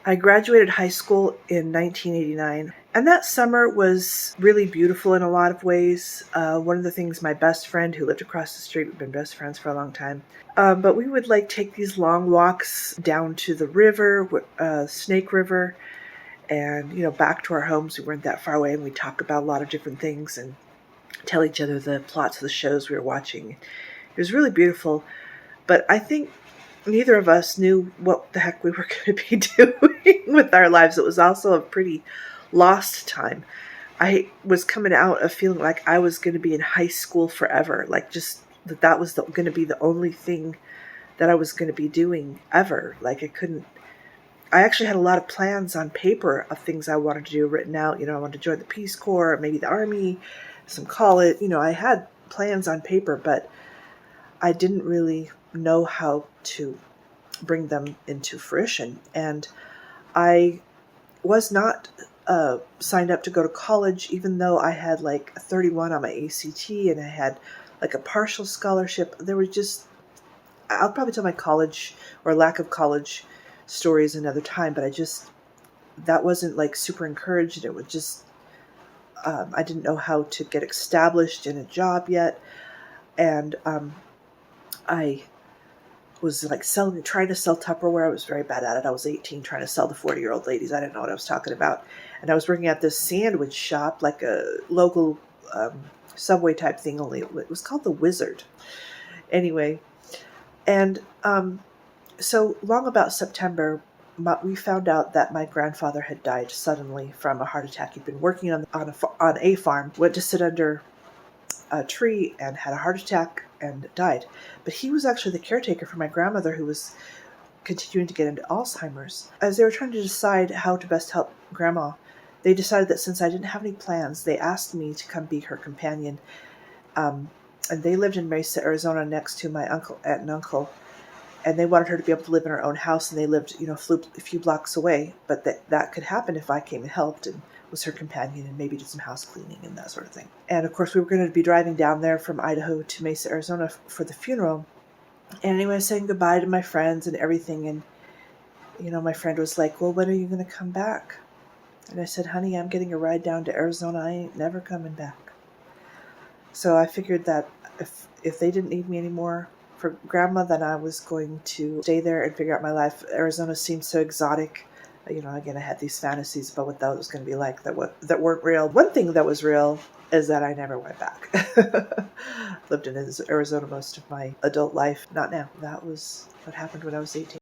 I graduated high school in 1989, and that summer was really beautiful in a lot of ways. One of the things, my best friend who lived across the street, we've been best friends for a long time, but we would like take these long walks down to the river, Snake River, and back to our homes. We weren't that far away, and we'd talk about a lot of different things and tell each other the plots of the shows we were watching. It was really beautiful, but I think neither of us knew what the heck we were going to be doing with our lives. It was also a pretty lost time. I was coming out of feeling like I was going to be in high school forever, like just that was going to be the only thing that I was going to be doing ever. Like I actually had a lot of plans on paper of things I wanted to do written out. I wanted to join the Peace Corps, maybe the Army, some college. I had plans on paper, but I didn't really know how to bring them into fruition. And I was not signed up to go to college, even though I had like a 31 on my ACT and I had like a partial scholarship. There was just, I'll probably tell my college or lack of college stories another time, but that wasn't like super encouraged. It was just, I didn't know how to get established in a job yet. And I was like trying to sell Tupperware. I was very bad at it. I was 18 trying to sell the 40-year-old ladies. I didn't know what I was talking about. And I was working at this sandwich shop, like a local Subway type thing, only it was called the Wizard. Anyway, and so long about September, we found out that my grandfather had died suddenly from a heart attack. He'd been working on a farm, went to sit under a tree and had a heart attack and died. But he was actually the caretaker for my grandmother, who was continuing to get into Alzheimer's. As they were trying to decide how to best help Grandma, they decided that since I didn't have any plans, they asked me to come be her companion. And they lived in Mesa, Arizona, next to my aunt and uncle. And they wanted her to be able to live in her own house, and they lived, a few blocks away. But that could happen if I came and helped and was her companion and maybe did some house cleaning and that sort of thing. And of course, we were going to be driving down there from Idaho to Mesa, Arizona for the funeral. And anyway, I was saying goodbye to my friends and everything. And, my friend was like, well, when are you going to come back? And I said, honey, I'm getting a ride down to Arizona. I ain't never coming back. So I figured that if they didn't need me anymore for Grandma, then I was going to stay there and figure out my life. Arizona seemed so exotic. Again, I had these fantasies about what that was going to be like that weren't real. One thing that was real is that I never went back. Lived in Arizona most of my adult life. Not now. That was what happened when I was 18.